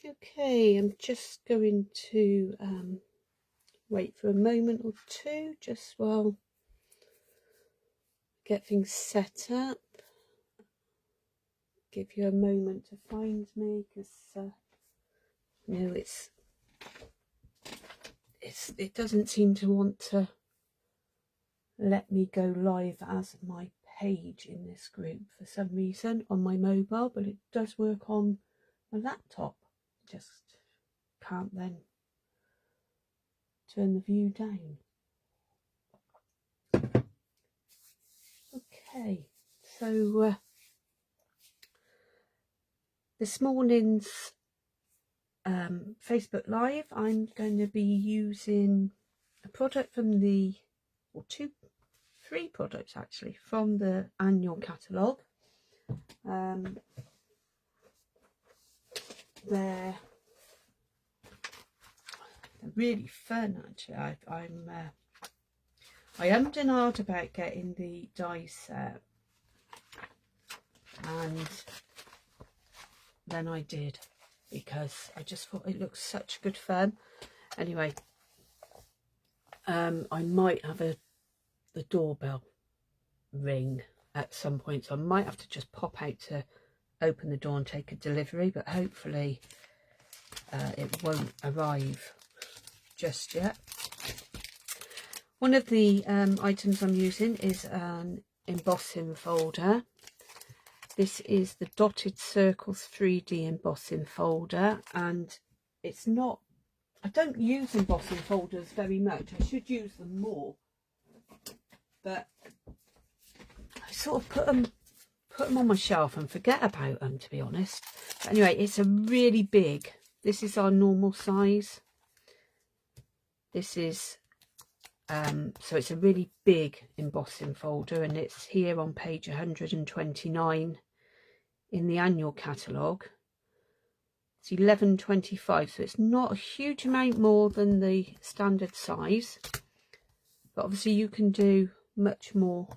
Okay, I'm just going to wait for a moment or two just while I get things set up. Give you a moment to find me because you know it doesn't seem to want to let me go live as my page in this group for some reason on my mobile, but it does work on my laptop. Just can't then turn the view down. Okay, so this morning's Facebook Live, I'm going to be using a product from the, or three products actually, from the annual catalogue. They're really fun actually. I ummed and ahed about getting the die set, and then I did because I just thought it looked such good fun. Anyway, I might have the doorbell ring at some point, so I might have to just pop out to open the door and take a delivery, but hopefully it won't arrive just yet. One of the items I'm using is an embossing folder. This is the Dotted Circles 3D embossing folder, and it's not, I don't use embossing folders very much. I should use them more, but I sort of put them on my shelf and forget about them, to be honest. But anyway, it's a really big, this is our normal size. This is so it's a really big embossing folder, and it's here on page 129 in the annual catalogue. It's 11.25, so it's not a huge amount more than the standard size, but obviously you can do much more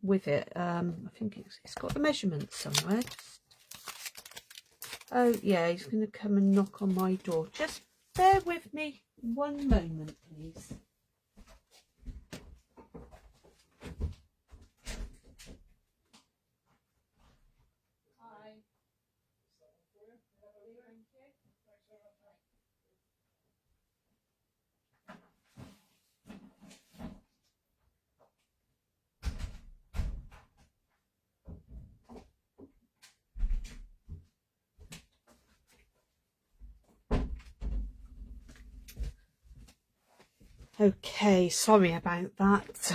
with it. I think it's got the measurements somewhere. Oh yeah, he's going to come and knock on my door. Just bear with me one moment, please. Okay, sorry about that. It's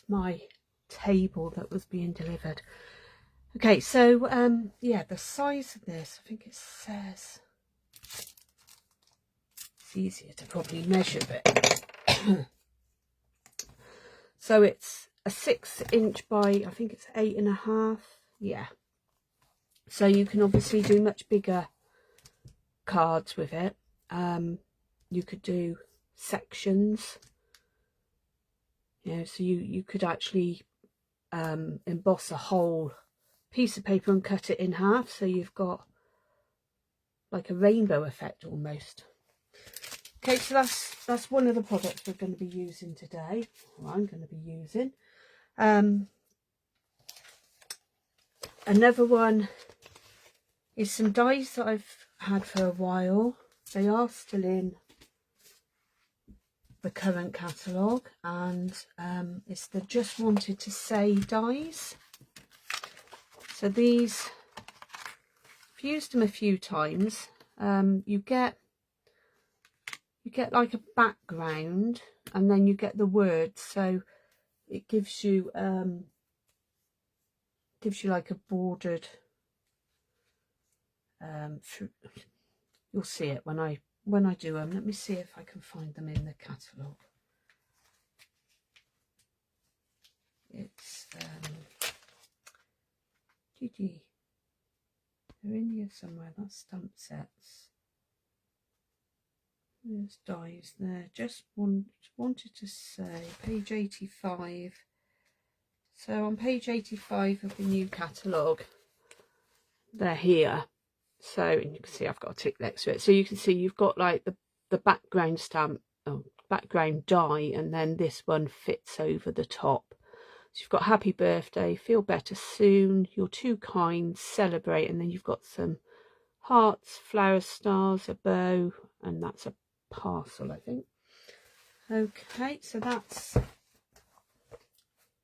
my table that was being delivered. Okay, so yeah, the size of this, I think it says, it's easier to probably measure it. So it's a 6" by, I think it's 8.5. Yeah. So you can obviously do much bigger cards with it. You could do sections, you know, so you could actually emboss a whole piece of paper and cut it in half, so you've got like a rainbow effect almost. Okay, so that's one of the products we're going to be using today, or I'm going to be using. Another one is some dies that I've had for a while. They are still in the current catalogue, and it's the Just Wanted to Say dies. So these, I've used them a few times. You get like a background, and then you get the words, so it gives you like a bordered. You'll see it when I do them. Let me see if I can find them in the catalogue. It's they're in here somewhere. That's stamp sets. There's dies there. Just wanted to say, page 85. So on page 85 of the new catalogue, they're here. So, and you can see I've got a tick next to it. So you can see you've got like the background stamp, background die, and then this one fits over the top. So you've got happy birthday, feel better soon, you're too kind, celebrate, and then you've got some hearts, flower stars, a bow, and that's a parcel, I think. Okay, so that's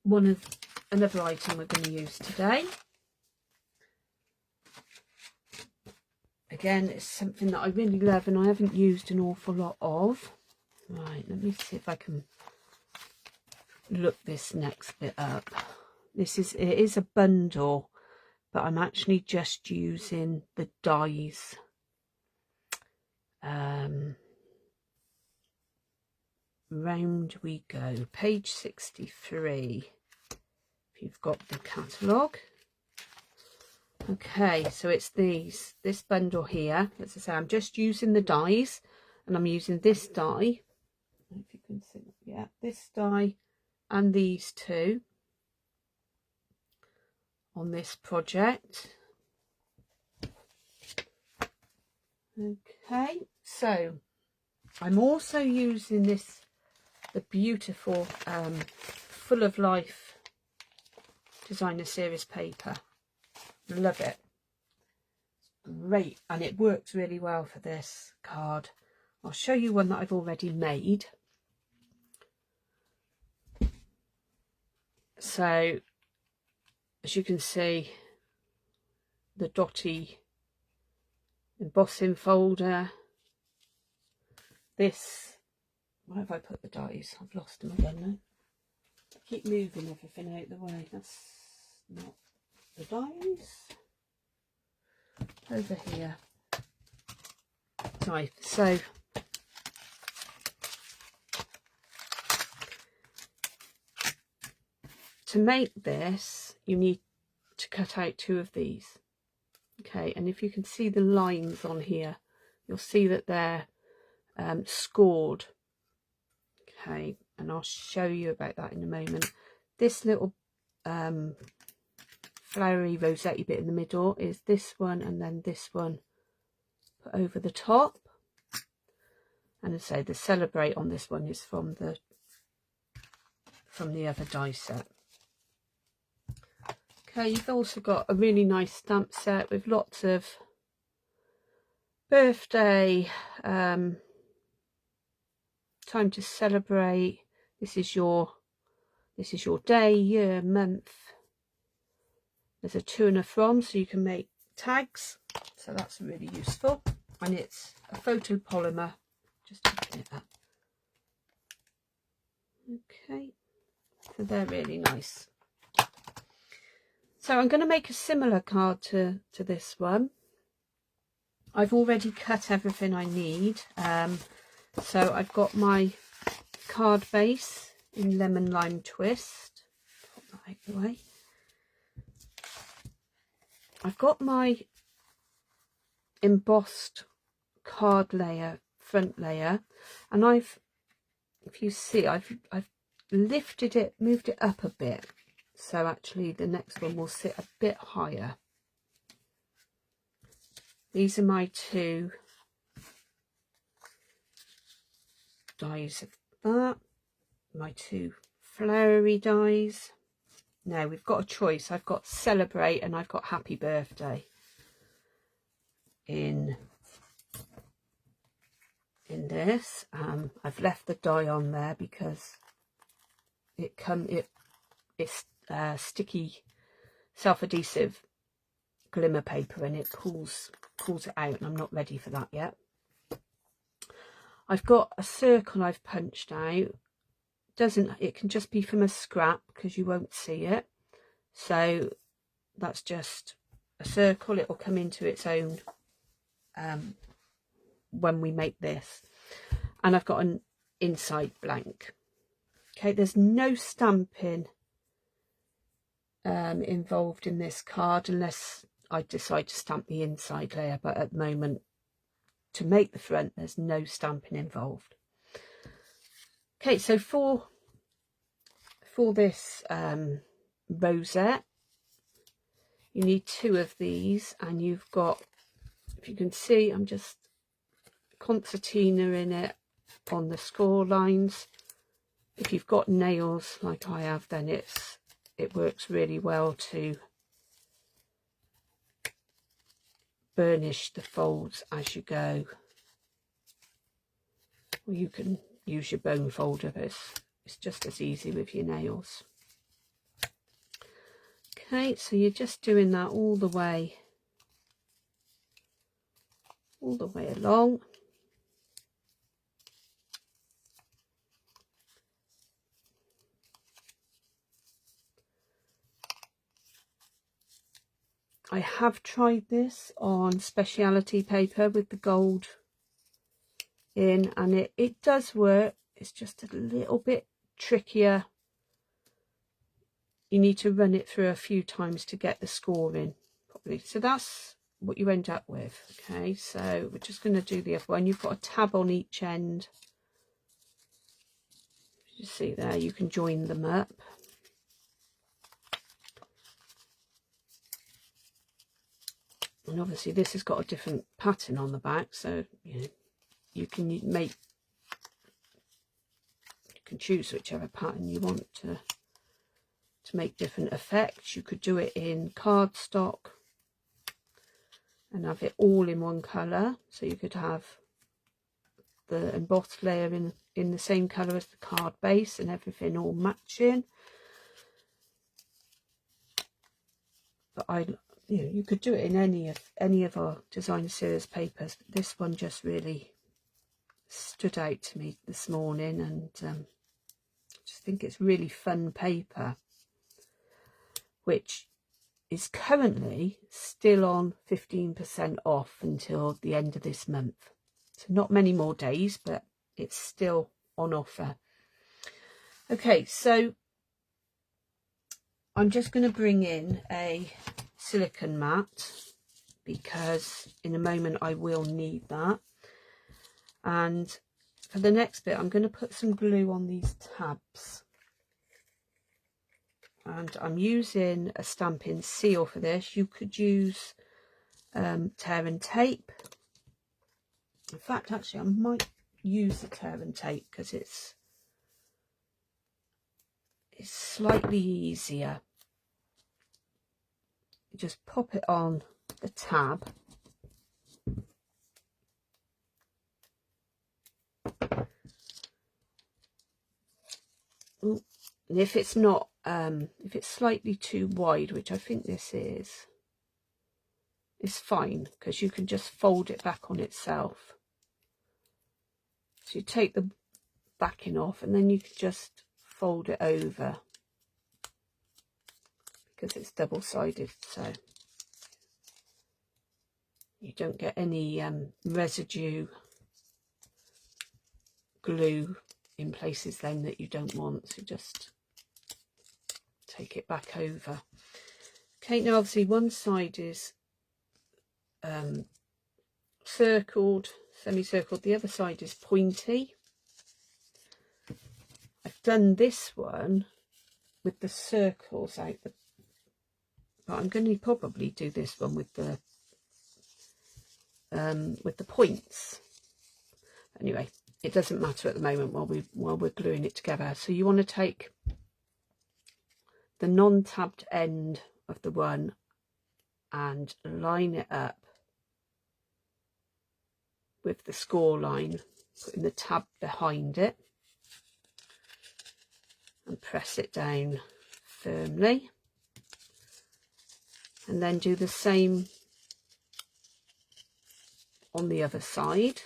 another item we're going to use today. Again, it's something that I really love and I haven't used an awful lot of. Right, let me see if I can look this next bit up. It is a bundle, but I'm actually just using the dies. Round we go, page 63, if you've got the catalogue. Okay, so it's this bundle here. As I say, I'm just using the dies, and I'm using this die, if you can see, yeah, this die and these two on this project. Okay, so I'm also using the beautiful Full of Life designer series paper. Love it. It's great, and it works really well for this card. I'll show you one that I've already made. So as you can see, the dotty embossing folder. This, where have I put the dies? I've lost them again now. I keep moving everything out of the way. That's not the dies. Over here. Right, so to make this, you need to cut out 2 of these. Okay, and if you can see the lines on here, you'll see that they're scored. Okay, and I'll show you about that in a moment. This little flowery rosette bit in the middle is this one, and then this one put over the top. And as I say, the celebrate on this one is from the other die set. Okay, you've also got a really nice stamp set with lots of birthday, time to celebrate. This is your day, year, month. There's a to and a from, so you can make tags. So that's really useful. And it's a photopolymer. Just open it up. Okay, so they're really nice. So I'm going to make a similar card to this one. I've already cut everything I need. So I've got my card base in lemon lime twist. Put that out of the way. I've got my embossed card layer, front layer, and if you see, I've lifted it, moved it up a bit. So actually the next one will sit a bit higher. These are my 2 dies of that. My 2 flowery dies. Now we've got a choice. I've got celebrate and I've got happy birthday in this. I've left the die on there because it's sticky self-adhesive glimmer paper, and it pulls it out, and I'm not ready for that yet. I've got a circle I've punched out. It can just be from a scrap because you won't see it. So that's just a circle. It will come into its own when we make this. And I've got an inside blank. Okay, there's no stamping involved in this card unless I decide to stamp the inside layer, but at the moment, to make the front, there's no stamping involved. Okay, so for this rosette, you need 2 of these, and you've got if you can see, I'm just concertina in it on the score lines. If you've got nails like I have, then it works really well to burnish the folds as you go. Or you can use your bone folder, but it's just as easy with your nails. Okay, so you're just doing that all the way along. I have tried this on Speciality Paper with the gold in, and it does work. It's just a little bit trickier. You need to run it through a few times to get the score in properly. So that's what you end up with. Okay, so we're just going to do the other one. You've got a tab on each end. You see there, you can join them up. And obviously this has got a different pattern on the back, so you can choose whichever pattern you want to make different effects. You could do it in cardstock and have it all in one colour, so you could have the embossed layer in the same colour as the card base and everything all matching. But you could do it in any of our design series papers, but this one just really stood out to me this morning, and I just think it's really fun paper, which is currently still on 15% off until the end of this month. So not many more days, but it's still on offer. Okay, so I'm just going to bring in a silicone mat, because in a moment I will need that. And for the next bit, I'm going to put some glue on these tabs. And I'm using a Stampin' Seal for this. You could use tear and tape. In fact, actually, I might use the tear and tape because it's slightly easier. You just pop it on the tab. Ooh. And if it's not, if it's slightly too wide, which I think this is, it's fine, because you can just fold it back on itself. So you take the backing off and then you can just fold it over, because it's double-sided, so you don't get any residue glue in places then that you don't want. So just take it back over. Okay, now obviously one side is circled, semicircled, the other side is pointy. I've done this one with the circles out, but I'm going to probably do this one with the points. Anyway, it doesn't matter at the moment while we're gluing it together. So you want to take the non-tabbed end of the one and line it up with the score line, putting the tab behind it, and press it down firmly, and then do the same on the other side.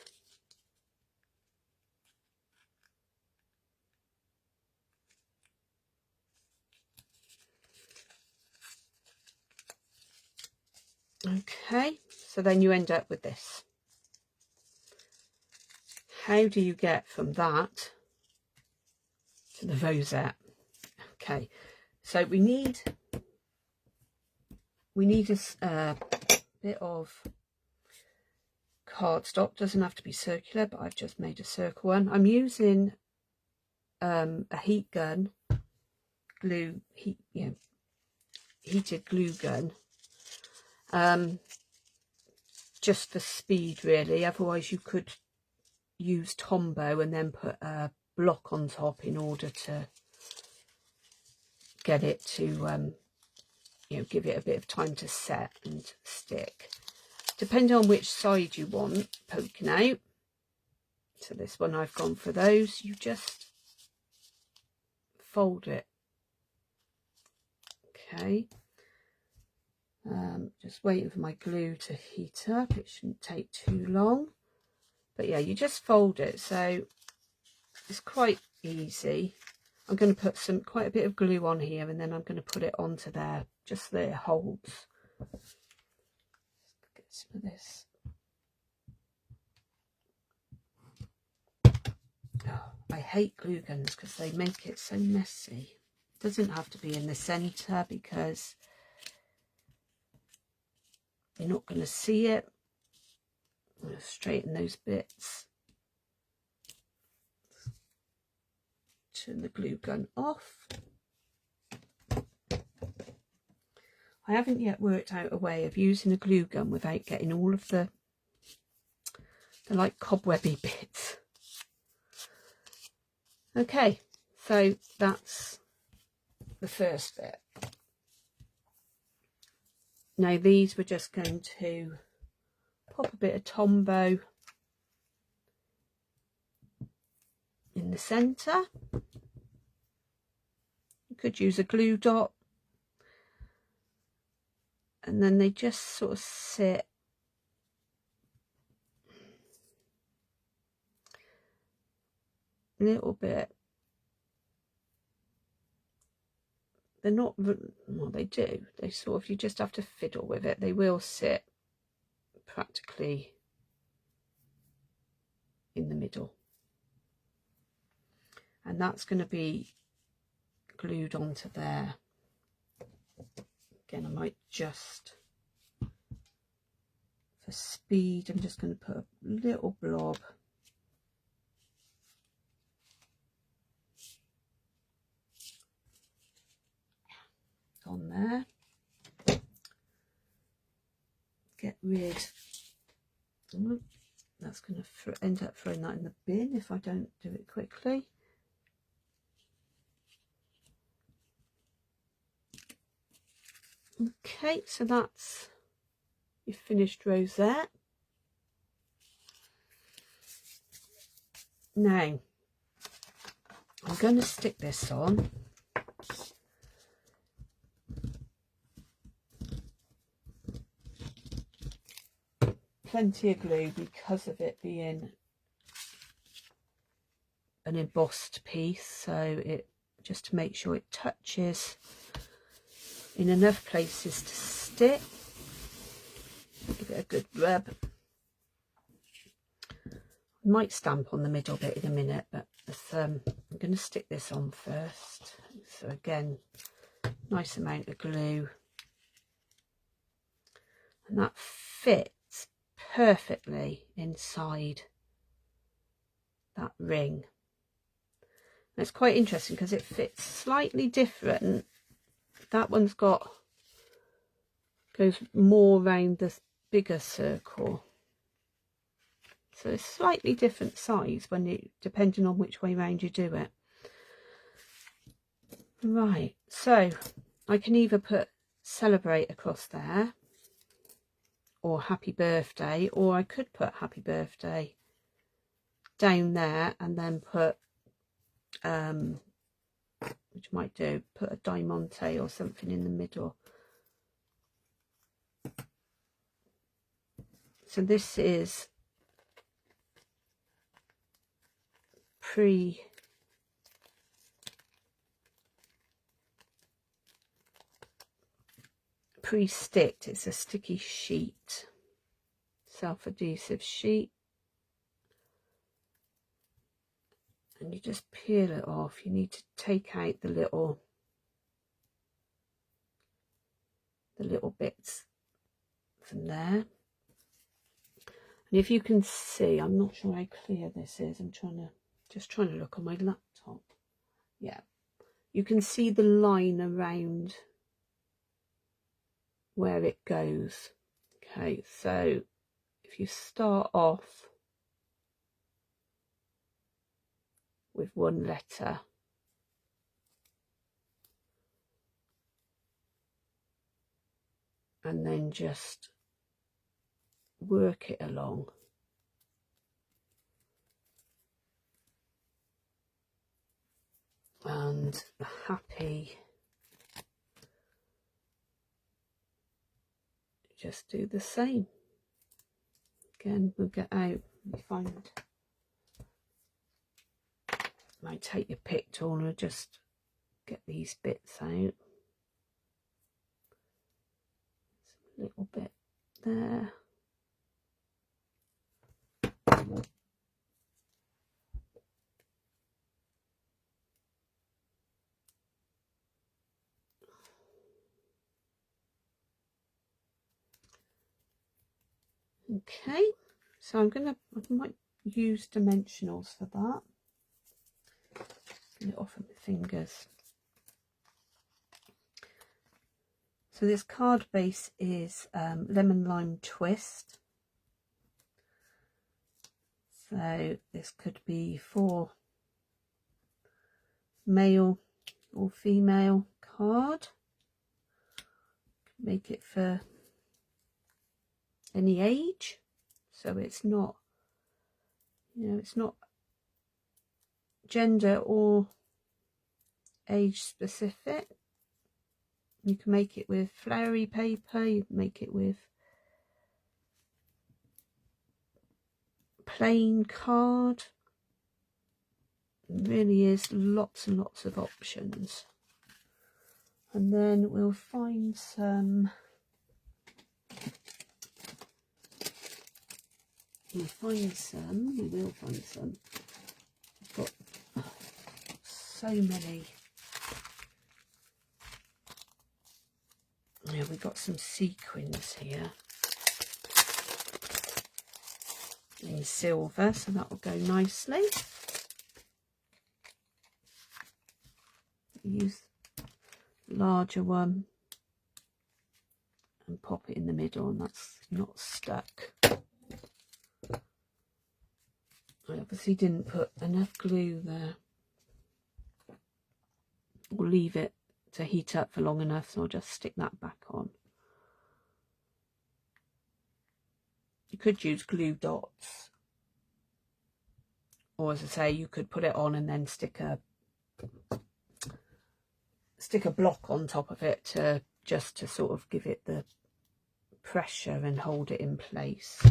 Okay, so then you end up with this. How do you get from that to the rosette? Okay, so we need a bit of cardstock. Doesn't have to be circular, but I've just made a circle one. I'm using a heat gun, heated glue gun, just for speed really. Otherwise you could use Tombow and then put a block on top in order to get it to you know, give it a bit of time to set and stick, depending on which side you want poking out. So this one I've gone for those. You just fold it. Okay, just waiting for my glue to heat up. It shouldn't take too long, but yeah, you just fold it, so it's quite easy. I'm going to put quite a bit of glue on here, and then I'm going to put it onto there, just so it holds. Get some of this. Oh, I hate glue guns because they make it so messy. It doesn't have to be in the centre because you're not going to see it. I'm going to straighten those bits. Turn the glue gun off. I haven't yet worked out a way of using a glue gun without getting all of the like cobwebby bits. Okay, so that's the first bit. Now these we're just going to pop a bit of Tombow in the centre. You could use a glue dot, and then they just sort of sit a little bit. They're not, well, they do. They sort of, you just have to fiddle with it. They will sit practically in the middle. And that's going to be glued onto there. Again, I might just, for speed, I'm just going to put a little blob on there. Get rid, that's going to end up throwing that in the bin if I don't do it quickly. Okay, so that's your finished rosette. Now I'm going to stick this on. Plenty of glue because of it being an embossed piece, so it just to make sure it touches in enough places to stick. Give it a good rub. I might stamp on the middle bit in a minute, but I'm going to stick this on first. So again, nice amount of glue, and that fits perfectly inside that ring. And it's quite interesting because it fits slightly different. That one's goes more around the bigger circle, so it's slightly different size when you, depending on which way round you do it. Right, so I can either put celebrate across there or happy birthday, or I could put happy birthday down there and then put which I might do, put a diamante or something in the middle. So this is pre-sticked. It's a sticky sheet, self-adhesive sheet, and you just peel it off. You need to take out the little bits from there. And if you can see, I'm not sure how clear this is. I'm just trying to look on my laptop. Yeah, you can see the line around where it goes. Okay, so if you start off with one letter, and then just work it along. And happy, just do the same. Again, we'll get out, we find, might take your pick tool and just get these bits out. There's a little bit there. Okay, so I might use dimensionals for that. Get it off of my fingers. So this card base is lemon lime twist. So this could be for male or female card. Make it for any age, so it's not, you know, it's not gender or age specific. You can make it with flowery paper, you can make it with plain card. It really is lots and lots of options. And then we'll find some, we will find some. I've got so many. Yeah, we've got some sequins here in silver, so that will go nicely. Use the larger one and pop it in the middle, and that's not stuck. I obviously didn't put enough glue there, or leave it to heat up for long enough, so I'll just stick that back on. You could use glue dots, or as I say, you could put it on and then stick a block on top of it to just to sort of give it the pressure and hold it in place.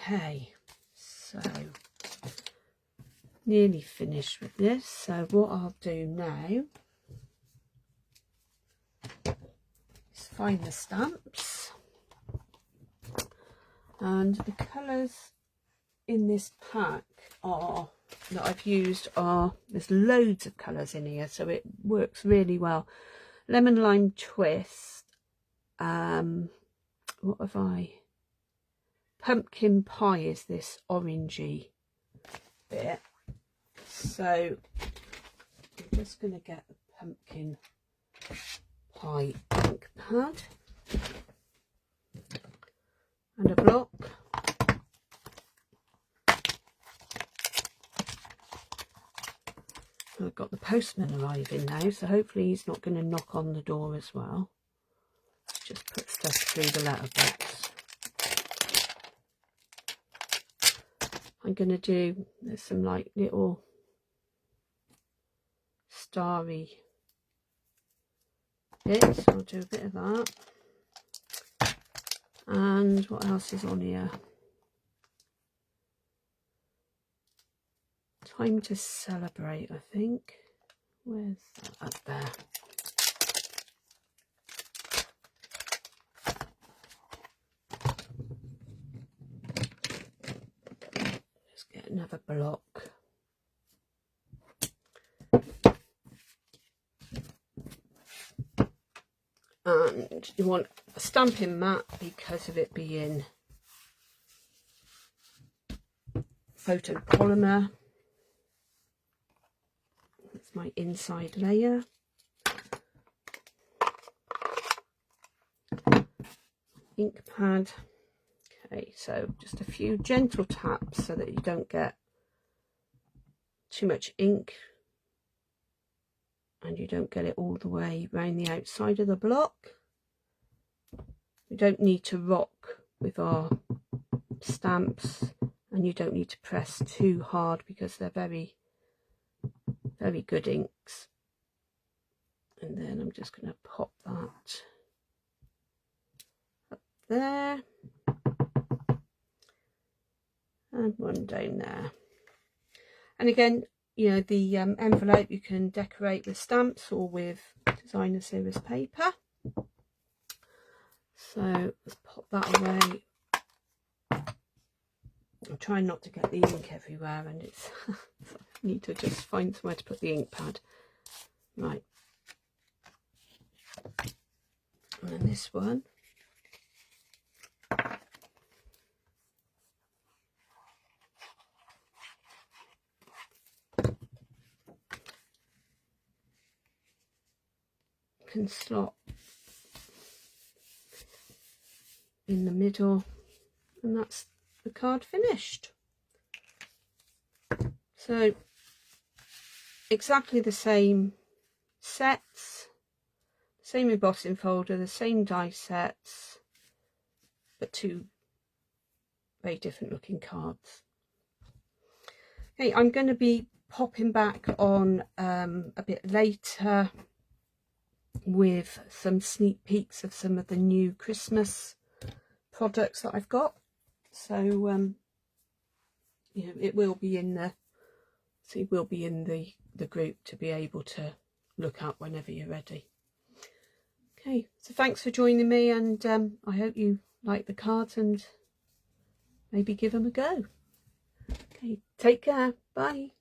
Okay, so nearly finished with this. So what I'll do now is find the stamps, and the colours in this pack are that I've used are, there's loads of colours in here, so it works really well. Lemon lime twist, what have I, pumpkin pie is this orangey bit, so I'm just going to get the pumpkin pie ink pad and a block. I've got the postman arriving now, so hopefully he's not going to knock on the door as well. Just put stuff through the letterbox. I'm going to do, there's some like little starry bits, I'll do a bit of that. And what else is on here? Time to celebrate, I think. Where's that? Up there. Let's get another block. And you want a stamping mat because of it being photopolymer. That's my inside layer. Ink pad. Okay, so just a few gentle taps so that you don't get too much ink and you don't get it all the way around the outside of the block. We don't need to rock with our stamps, and you don't need to press too hard because they're very, very good inks. And then I'm just going to pop that up there and one down there. And again, you know, the envelope you can decorate with stamps or with designer series paper. So let's pop that away. I'm trying not to get the ink everywhere, and it's I need to just find somewhere to put the ink pad. Right. And then this one. Can slot in the middle, and that's the card finished. So exactly the same sets, same embossing folder, the same die sets, but two very different looking cards. Okay, I'm going to be popping back on a bit later with some sneak peeks of some of the new Christmas products that I've got. So you know, it will be in the the group to be able to look at whenever you're ready. Okay, so thanks for joining me, and I hope you like the cards and maybe give them a go. Okay, take care. Bye.